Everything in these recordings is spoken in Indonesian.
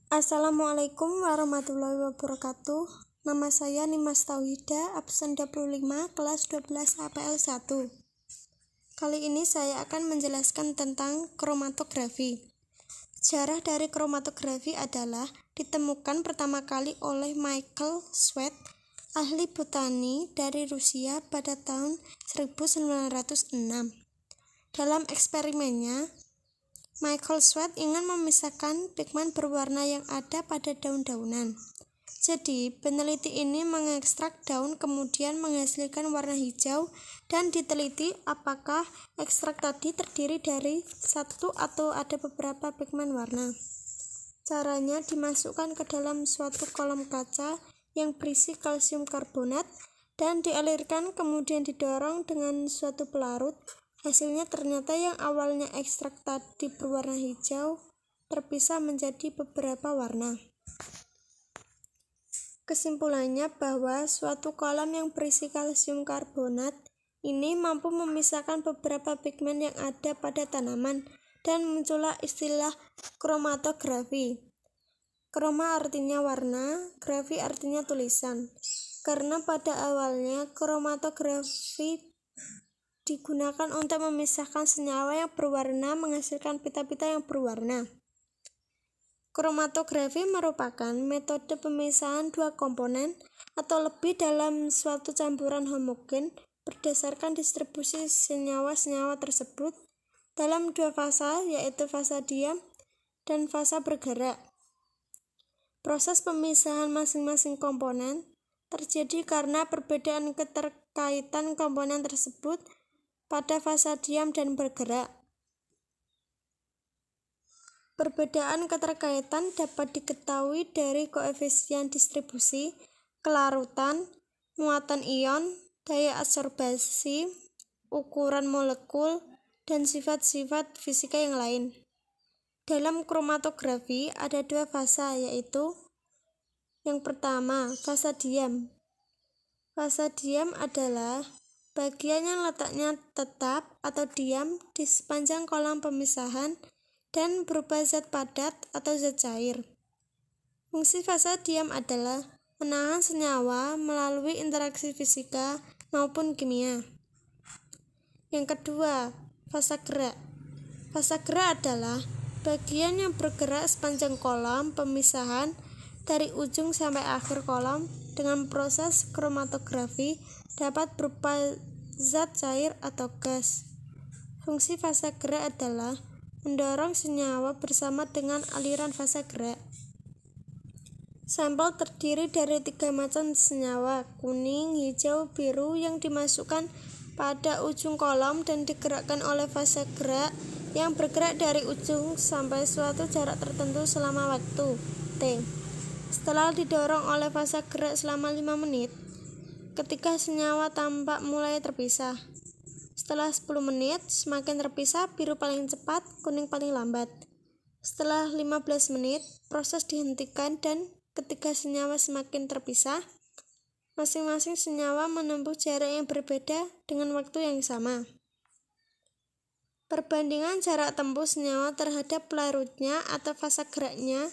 Assalamualaikum warahmatullahi wabarakatuh. Nama saya Nimas Tauhida, absen 25, kelas 12 APL 1. Kali ini saya akan menjelaskan tentang kromatografi. Sejarah dari kromatografi adalah ditemukan pertama kali oleh Michael Schmidt, ahli botani dari Rusia pada tahun 1906. Dalam eksperimennya, Michael Schmidt ingin memisahkan pigmen berwarna yang ada pada daun-daunan. Jadi, peneliti ini mengekstrak daun kemudian menghasilkan warna hijau dan diteliti apakah ekstrak tadi terdiri dari satu atau ada beberapa pigmen warna. Caranya dimasukkan ke dalam suatu kolom kaca yang berisi kalsium karbonat dan dialirkan kemudian didorong dengan suatu pelarut. Hasilnya ternyata yang awalnya ekstrak tadi berwarna hijau terpisah menjadi beberapa warna. Kesimpulannya bahwa suatu kolom yang berisi kalsium karbonat ini mampu memisahkan beberapa pigmen yang ada pada tanaman dan muncullah istilah kromatografi. Kroma artinya warna, grafi artinya tulisan. Karena pada awalnya kromatografi digunakan untuk memisahkan senyawa yang berwarna menghasilkan pita-pita yang berwarna. Kromatografi merupakan metode pemisahan dua komponen atau lebih dalam suatu campuran homogen berdasarkan distribusi senyawa-senyawa tersebut dalam dua fasa, yaitu fasa diam dan fasa bergerak. Proses pemisahan masing-masing komponen terjadi karena perbedaan keterkaitan komponen tersebut pada fasa diam dan bergerak. Perbedaan keterkaitan dapat diketahui dari koefisien distribusi, kelarutan, muatan ion, daya absorbasi, ukuran molekul, dan sifat-sifat fisika yang lain. Dalam kromatografi ada dua fasa, yaitu yang pertama, fasa diam. Fasa diam adalah bagian yang letaknya tetap atau diam di sepanjang kolom pemisahan dan berupa zat padat atau zat cair. Fungsi fasa diam adalah menahan senyawa melalui interaksi fisika maupun kimia. Yang kedua, fasa gerak. Fasa gerak adalah bagian yang bergerak sepanjang kolom pemisahan dari ujung sampai akhir kolom dengan proses kromatografi dapat berupa zat cair atau gas. Fungsi fasa gerak adalah mendorong senyawa bersama dengan aliran fasa gerak. Sampel terdiri dari 3 macam senyawa, kuning, hijau, biru yang dimasukkan pada ujung kolom dan digerakkan oleh fasa gerak yang bergerak dari ujung sampai suatu jarak tertentu selama waktu T. Setelah didorong oleh fasa gerak selama 5 menit, ketika senyawa tampak mulai terpisah. Setelah 10 menit, semakin terpisah, biru paling cepat, kuning paling lambat. Setelah 15 menit, proses dihentikan dan ketika senyawa semakin terpisah, masing-masing senyawa menempuh jarak yang berbeda dengan waktu yang sama. Perbandingan jarak tempuh senyawa terhadap pelarutnya atau fasa geraknya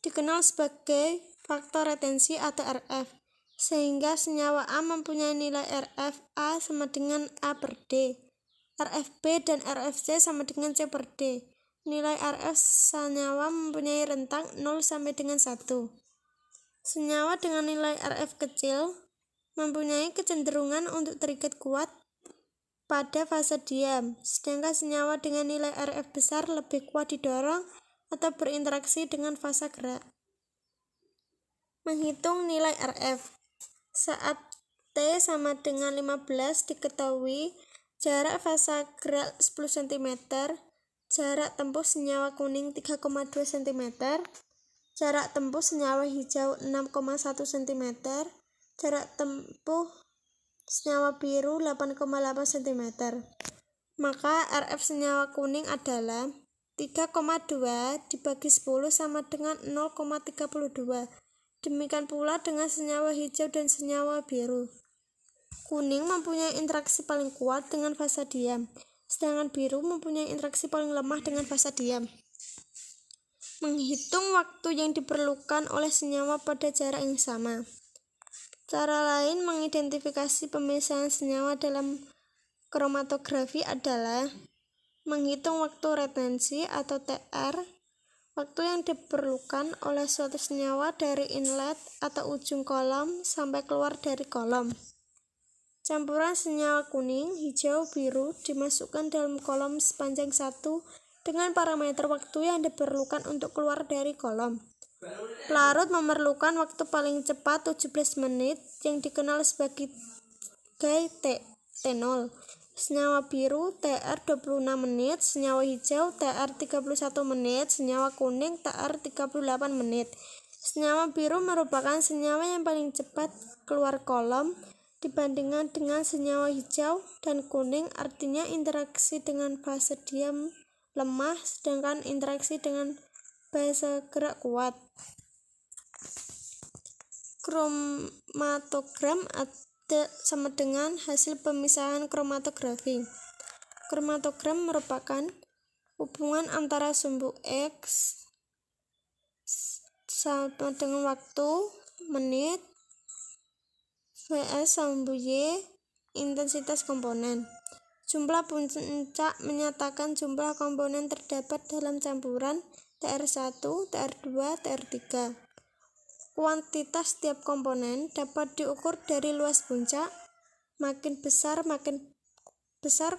dikenal sebagai faktor retensi atau RF, sehingga senyawa A mempunyai nilai RF A sama dengan A per D, RF B dan RF C sama dengan C per D. Nilai RF senyawa mempunyai rentang 0 sampai dengan 1. Senyawa dengan nilai RF kecil mempunyai kecenderungan untuk terikat kuat pada fase diam, sedangkan senyawa dengan nilai RF besar lebih kuat didorong atau berinteraksi dengan fasa gerak. Menghitung nilai RF. Saat T sama dengan 15 diketahui jarak fasa gerak 10 cm, jarak tempuh senyawa kuning 3,2 cm, jarak tempuh senyawa hijau 6,1 cm, jarak tempuh senyawa biru 8,8 cm. Maka RF senyawa kuning adalah 3,2 dibagi 10 sama dengan 0,32. Demikian pula dengan senyawa hijau dan senyawa biru. Kuning mempunyai interaksi paling kuat dengan fasa diam, sedangkan biru mempunyai interaksi paling lemah dengan fasa diam. Menghitung waktu yang diperlukan oleh senyawa pada jarak yang sama. Cara lain mengidentifikasi pemisahan senyawa dalam kromatografi adalah menghitung waktu retensi atau TR, waktu yang diperlukan oleh suatu senyawa dari inlet atau ujung kolom sampai keluar dari kolom. Campuran senyawa kuning, hijau, biru dimasukkan dalam kolom sepanjang 1 dengan parameter waktu yang diperlukan untuk keluar dari kolom. Pelarut memerlukan waktu paling cepat 17 menit yang dikenal sebagai T0. Senyawa biru TR 26 menit, senyawa hijau TR 31 menit, senyawa kuning TR 38 menit. Senyawa biru merupakan senyawa yang paling cepat keluar kolom dibandingkan dengan senyawa hijau dan kuning, artinya interaksi dengan fase diam lemah, sedangkan interaksi dengan fase gerak kuat. Kromatogram sama dengan hasil pemisahan kromatografi. Kromatogram merupakan hubungan antara sumbu X sama dengan waktu menit vs sumbu Y intensitas komponen. Jumlah puncak menyatakan jumlah komponen terdapat dalam campuran TR1, TR2, TR3. Kuantitas setiap komponen dapat diukur dari luas puncak. Makin besar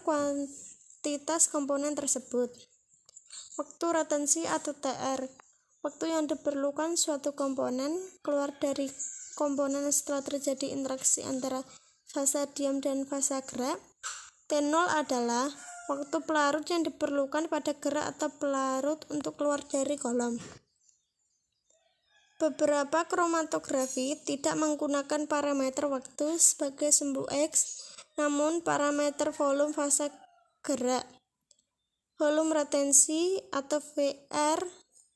kuantitas komponen tersebut. Waktu retensi atau TR, waktu yang diperlukan suatu komponen keluar dari komponen setelah terjadi interaksi antara fase diam dan fase gerak. T0 adalah waktu pelarut yang diperlukan pada gerak atau pelarut untuk keluar dari kolom. Beberapa kromatografi tidak menggunakan parameter waktu sebagai sumbu X, namun parameter volume fase gerak. Volume retensi atau VR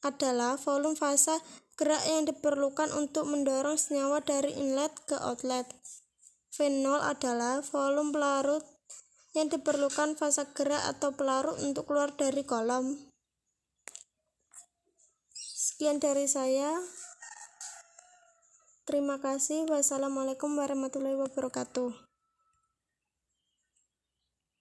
adalah volume fase gerak yang diperlukan untuk mendorong senyawa dari inlet ke outlet. V0 adalah volume pelarut yang diperlukan fase gerak atau pelarut untuk keluar dari kolom. Sekian dari saya. Terima kasih. Wassalamualaikum warahmatullahi wabarakatuh.